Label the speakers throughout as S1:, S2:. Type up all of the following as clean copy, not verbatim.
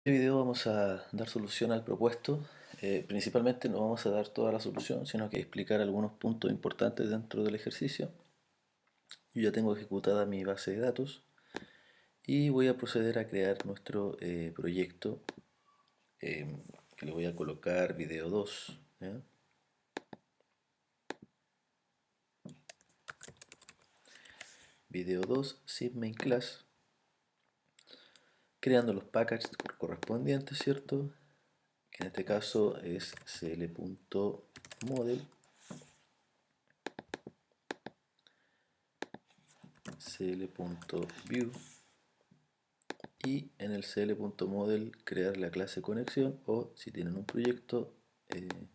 S1: este video vamos a dar solución al propuesto. Principalmente no vamos a dar toda la solución, sino que explicar algunos puntos importantes dentro del ejercicio. Yo ya tengo ejecutada mi base de datos y voy a proceder a crear nuestro proyecto, que le voy a colocar video 2. ¿Ya? Video 2 main class, creando los packages correspondientes, ¿cierto? Que en este caso es cl.model, cl.view, y en el cl.model crear la clase conexión, o si tienen un proyecto, en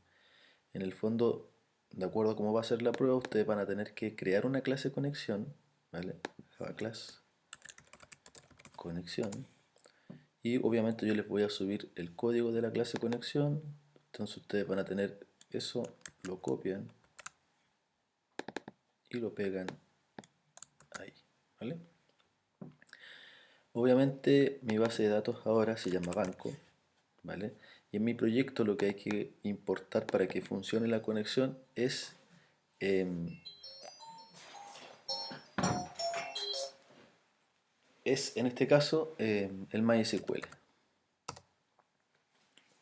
S1: el fondo, de acuerdo a cómo va a ser la prueba, ustedes van a tener que crear una clase conexión, ¿vale? Java class conexión, y obviamente yo les voy a subir el código de la clase conexión. Entonces ustedes van a tener eso, lo copian y lo pegan ahí, ¿vale? Obviamente mi base de datos ahora se llama banco, ¿vale? Y en mi proyecto lo que hay que importar para que funcione la conexión es en este caso el MySQL,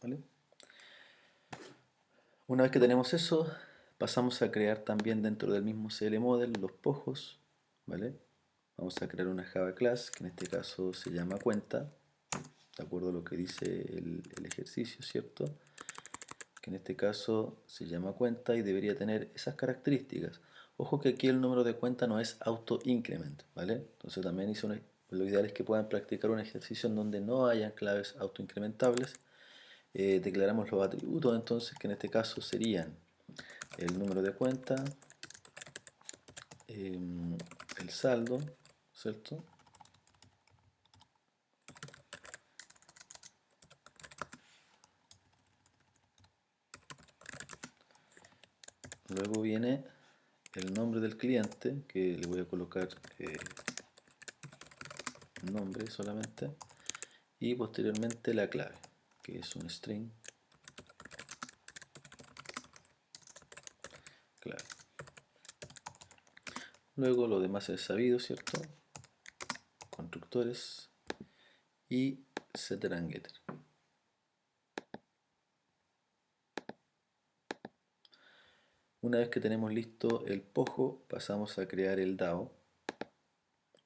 S1: ¿vale? Una vez que tenemos eso, pasamos a crear también dentro del mismo CLModel los pojos, ¿vale? Vamos a crear una Java class, que en este caso se llama cuenta, de acuerdo a lo que dice el ejercicio, ¿cierto? Que en este caso se llama cuenta y debería tener esas características. Ojo que aquí el número de cuenta no es auto increment, ¿vale? Entonces también lo ideal es que puedan practicar un ejercicio en donde no hayan claves auto incrementables. Declaramos los atributos, entonces, que en este caso serían el número de cuenta, el saldo, ¿cierto? Luego viene el nombre del cliente, que le voy a colocar nombre solamente, y posteriormente la clave, que es un string clave. Luego lo demás es sabido, ¿cierto? Constructores y setter and getter. Una vez que tenemos listo el pojo, pasamos a crear el DAO,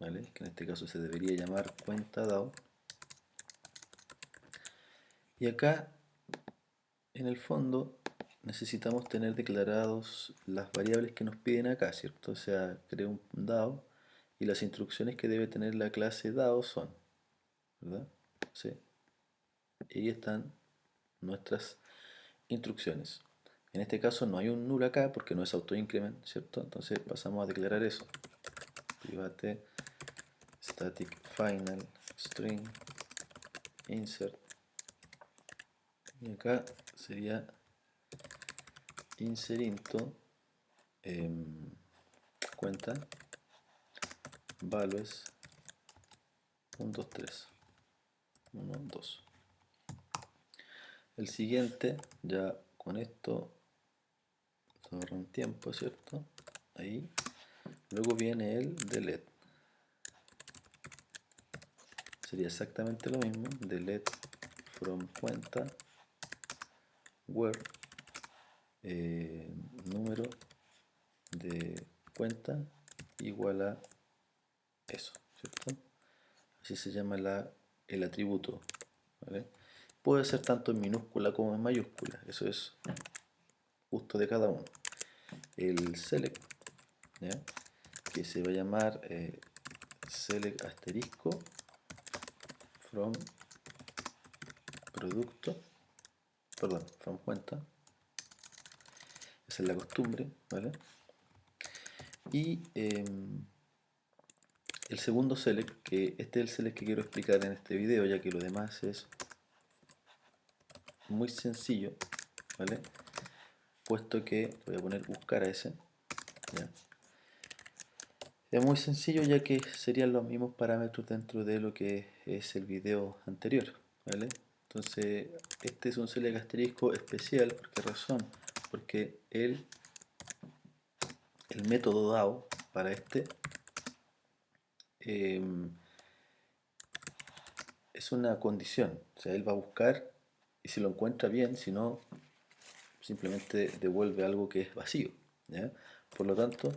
S1: ¿vale? Que en este caso se debería llamar cuenta DAO. Y acá, en el fondo, necesitamos tener declarados las variables que nos piden acá, ¿cierto? O sea, creo un DAO y las instrucciones que debe tener la clase DAO son, ¿verdad? Sí. Y ahí están nuestras instrucciones. En este caso no hay un null acá porque no es autoincrement, ¿cierto? Entonces pasamos a declarar eso. Private static final string insert, y acá sería inserinto cuenta values 1, 2, 3, 1, 2. El siguiente, ya con esto se ahorra un tiempo, ¿cierto? Ahí. Luego viene el delete. Sería exactamente lo mismo. Delete from cuenta where número de cuenta igual a eso, ¿cierto? Así se llama el atributo, ¿vale? Puede ser tanto en minúscula como en mayúscula, eso es gusto de cada uno. El select, ¿ya? Que se va a llamar select asterisco from producto, perdón, from cuenta. Esa es la costumbre, ¿vale? Y el segundo select, que este es el select que quiero explicar en este video, ya que lo demás es muy sencillo, ¿vale? Puesto que voy a poner buscar a ese, ¿ya? Es muy sencillo, ya que serían los mismos parámetros dentro de lo que es el video anterior, ¿vale? Entonces, este es un select asterisco especial. ¿Por qué razón? Porque el método dado para este em, es una condición. O sea, él va a buscar y si lo encuentra bien, si no, simplemente devuelve algo que es vacío, ¿ya? Por lo tanto,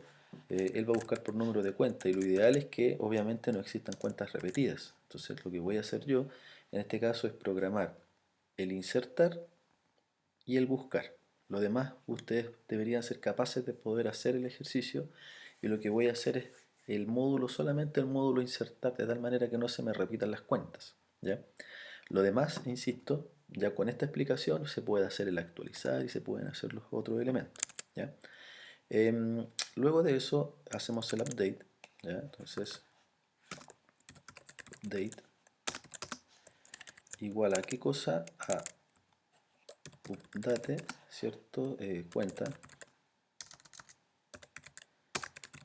S1: él va a buscar por número de cuenta y lo ideal es que obviamente no existan cuentas repetidas. Entonces lo que voy a hacer yo en este caso es programar el insertar y el buscar. Lo demás ustedes deberían ser capaces de poder hacer el ejercicio y lo que voy a hacer es el módulo, solamente el módulo insertar de tal manera que no se me repitan las cuentas, ¿ya? Lo demás, insisto, ya con esta explicación se puede hacer el actualizar y se pueden hacer los otros elementos, ¿ya? Luego de eso hacemos el update, ¿ya? Entonces, update igual a qué cosa, a update, ¿cierto? Cuenta,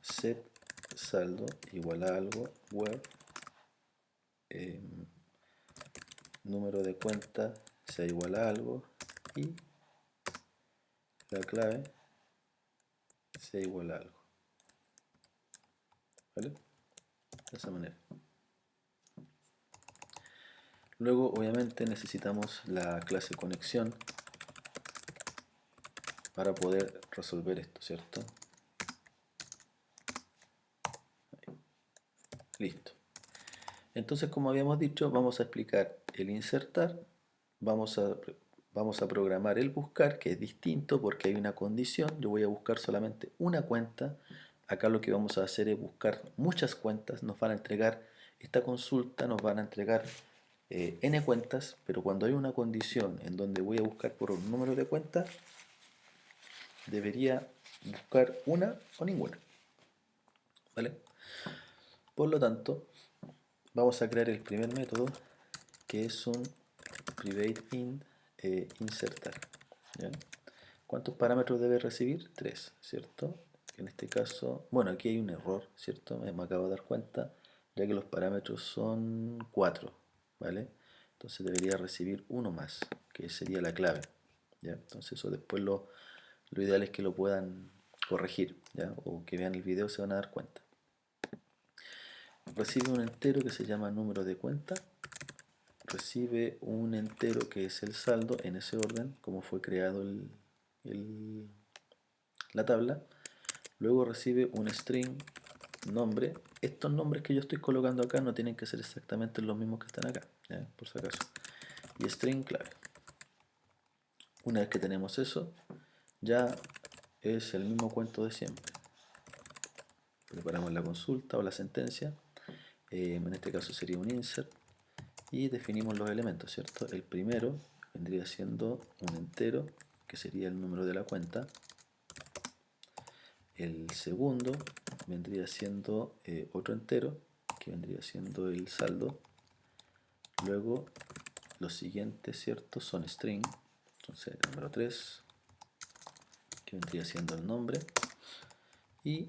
S1: set saldo igual a algo, where número de cuenta sea igual a algo y la clave sea igual a algo, ¿vale? De esa manera. Luego obviamente necesitamos la clase conexión para poder resolver esto, ¿cierto? Ahí. Listo. Entonces, como habíamos dicho, vamos a explicar el insertar, vamos a, vamos a programar el buscar, que es distinto porque hay una condición. Yo voy a buscar solamente una cuenta. Acá lo que vamos a hacer es buscar muchas cuentas. Nos van a entregar esta consulta, nos van a entregar n cuentas, pero cuando hay una condición en donde voy a buscar por un número de cuentas, debería buscar una o ninguna, ¿vale? Por lo tanto, vamos a crear el primer método, que es un private int insertar, ¿ya? ¿Cuántos parámetros debe recibir? 3, ¿cierto? En este caso, bueno, aquí hay un error, ¿cierto? Me acabo de dar cuenta, ya que los parámetros son 4, ¿vale? Entonces debería recibir uno más, que sería la clave, ¿ya? Entonces eso después lo ideal es que lo puedan corregir, ¿ya? O que vean el video se van a dar cuenta. Recibe un entero que se llama número de cuenta, recibe un entero que es el saldo en ese orden como fue creado la tabla, luego recibe un string nombre. Estos nombres que yo estoy colocando acá no tienen que ser exactamente los mismos que están acá, ¿ya? Por si acaso, y string clave. Una vez que tenemos eso, ya es el mismo cuento de siempre. Preparamos la consulta o la sentencia, en este caso sería un insert, y definimos los elementos, ¿cierto? El primero vendría siendo un entero, que sería el número de la cuenta. El segundo vendría siendo otro entero, que vendría siendo el saldo. Luego los siguientes, ¿cierto? Son string. Entonces el número 3, que vendría siendo el nombre. Y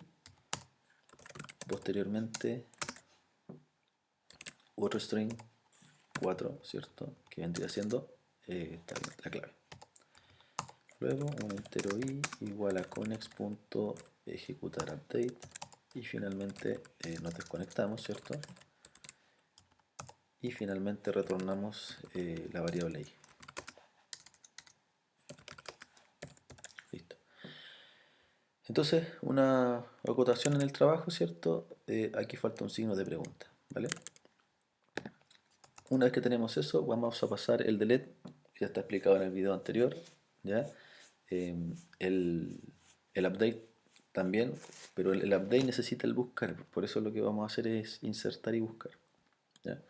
S1: posteriormente otro string 4, ¿cierto? Que vendría siendo la clave. Luego un entero i igual a connex.ejecutar update y finalmente nos desconectamos, ¿cierto? Y finalmente retornamos la variable i. Listo. Entonces, una acotación en el trabajo, ¿cierto? Aquí falta un signo de pregunta, ¿vale? Una vez que tenemos eso, vamos a pasar el delete, que ya está explicado en el video anterior, ¿ya? El, el update también, pero el update necesita el buscar, por eso lo que vamos a hacer es insertar y buscar, ¿ya?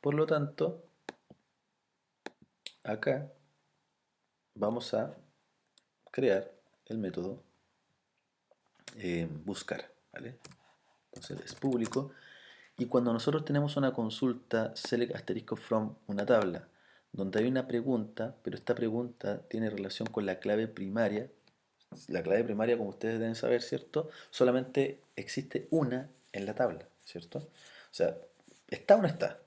S1: Por lo tanto, acá vamos a crear el método buscar, ¿vale? Entonces es público y cuando nosotros tenemos una consulta select asterisco from una tabla donde hay una pregunta, pero esta pregunta tiene relación con la clave primaria. La clave primaria, como ustedes deben saber, ¿cierto? Solamente existe una en la tabla, ¿cierto? O sea, ¿está o no está?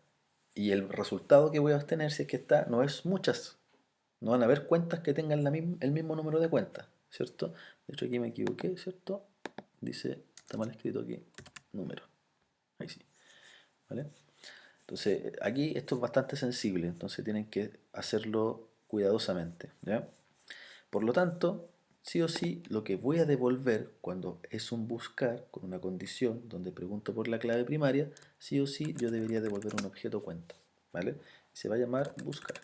S1: Y el resultado que voy a obtener si es que está, no es muchas. No van a haber cuentas que tengan el mismo número de cuentas, ¿cierto? De hecho aquí me equivoqué, ¿cierto? Dice, está mal escrito aquí, número. Ahí sí, ¿vale? Entonces, aquí esto es bastante sensible, entonces tienen que hacerlo cuidadosamente, ¿ya? Por lo tanto, sí o sí, lo que voy a devolver cuando es un buscar con una condición donde pregunto por la clave primaria, sí o sí yo debería devolver un objeto cuenta, ¿vale? Se va a llamar buscar.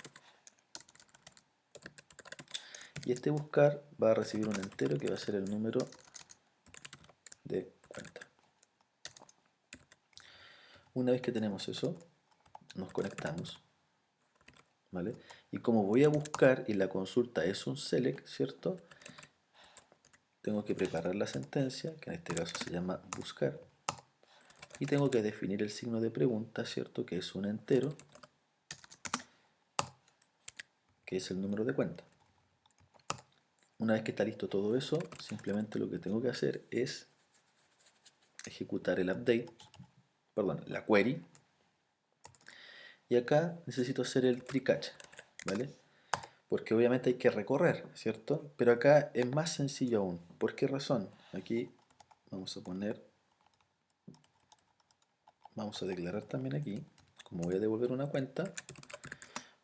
S1: Y este buscar va a recibir un entero que va a ser el número de cuenta. Una vez que tenemos eso, nos conectamos, ¿vale? Y como voy a buscar y la consulta es un select, ¿cierto? Tengo que preparar la sentencia, que en este caso se llama buscar, y tengo que definir el signo de pregunta, ¿cierto? Que es un entero, que es el número de cuenta. Una vez que está listo todo eso, simplemente lo que tengo que hacer es ejecutar el update, perdón, la query, y acá necesito hacer el try catch, ¿vale? Porque obviamente hay que recorrer, ¿cierto? Pero acá es más sencillo aún. ¿Por qué razón? Aquí vamos a poner, vamos a declarar también aquí, como voy a devolver una cuenta,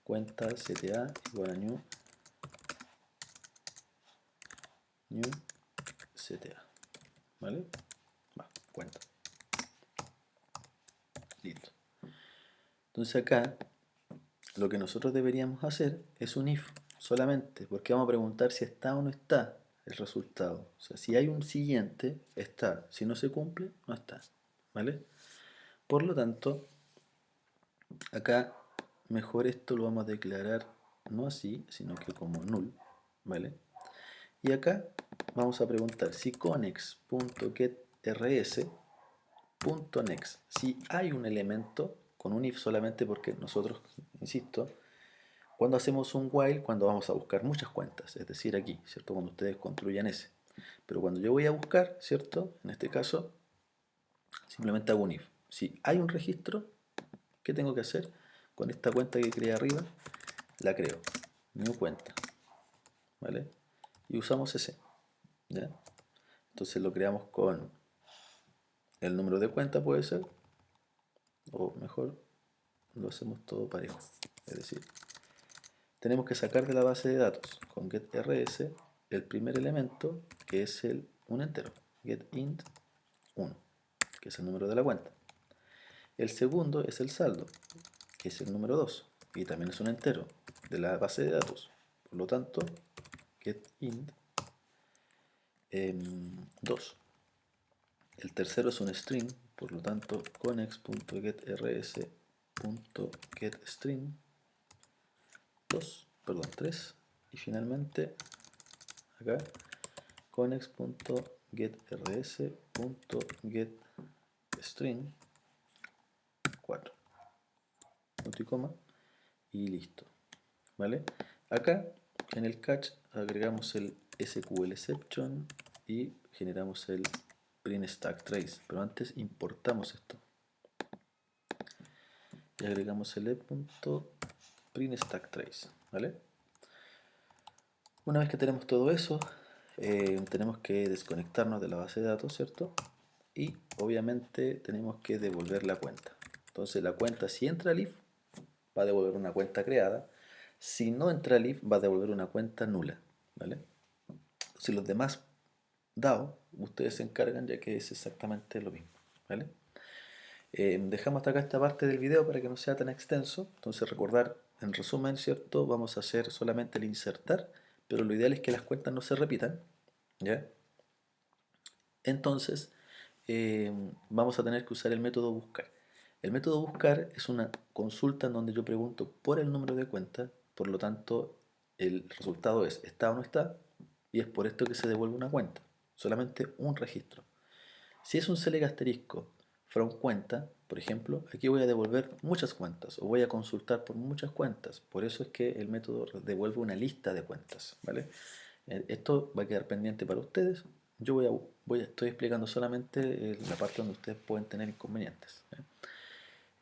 S1: cuenta cta igual a new cta, ¿vale? Va, cuenta. Listo. Entonces acá lo que nosotros deberíamos hacer es un if solamente, porque vamos a preguntar si está o no está el resultado. O sea, si hay un siguiente, está. Si no se cumple, no está. ¿Vale? Por lo tanto, acá mejor esto lo vamos a declarar no así, sino que como null. ¿Vale? Y acá vamos a preguntar si connex.getRs.next, si hay un elemento con un if solamente porque nosotros, insisto, cuando hacemos un while, cuando vamos a buscar muchas cuentas, es decir, aquí, ¿cierto? Cuando ustedes construyan ese. Pero cuando yo voy a buscar, ¿cierto? En este caso, simplemente hago un if. Si hay un registro, ¿qué tengo que hacer? Con esta cuenta que creé arriba, la creo. New cuenta, ¿vale? Y usamos ese, ¿ya? Entonces lo creamos con el número de cuenta, puede ser, o mejor, lo hacemos todo parejo. Es decir, tenemos que sacar de la base de datos con getRS el primer elemento, que es un entero, getInt 1, que es el número de la cuenta. El segundo es el saldo, que es el número 2, y también es un entero de la base de datos. Por lo tanto, getInt 2. El tercero es un string, por lo tanto, connex.getrs.getString 2, perdón, 3. Y finalmente, acá, connex.getrs.getString 4, punto y coma, y listo, ¿vale? Acá, en el catch, agregamos el SQLexception y generamos el print stack trace, pero antes importamos esto y agregamos el e.printStackTrace, ¿vale? Una vez que tenemos todo eso, tenemos que desconectarnos de la base de datos, ¿cierto? Y obviamente tenemos que devolver la cuenta. Entonces la cuenta, si entra al if, va a devolver una cuenta creada. Si no entra al if, va a devolver una cuenta nula, ¿vale? Si los demás DAO, ustedes se encargan ya que es exactamente lo mismo, ¿vale? Dejamos hasta acá esta parte del video para que no sea tan extenso. Entonces recordar, en resumen, ¿cierto? Vamos a hacer solamente el insertar, pero lo ideal es que las cuentas no se repitan, ¿ya? Entonces, vamos a tener que usar el método buscar. El método buscar es una consulta en donde yo pregunto por el número de cuenta, por lo tanto, el resultado es está o no está, y es por esto que se devuelve una cuenta, solamente un registro. Si es un select asterisco from cuenta, por ejemplo, aquí voy a devolver muchas cuentas o voy a consultar por muchas cuentas. Por eso es que el método devuelve una lista de cuentas, ¿vale? Esto va a quedar pendiente para ustedes. Yo estoy explicando solamente la parte donde ustedes pueden tener inconvenientes, ¿eh?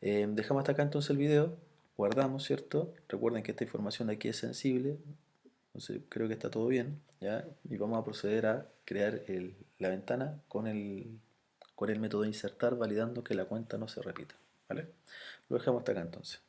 S1: Dejamos hasta acá entonces el video, guardamos, ¿cierto? Recuerden que esta información de aquí es sensible, entonces creo que está todo bien, ¿ya? Y vamos a proceder a crear la ventana con el método insertar, validando que la cuenta no se repita, ¿vale? Lo dejamos hasta acá entonces.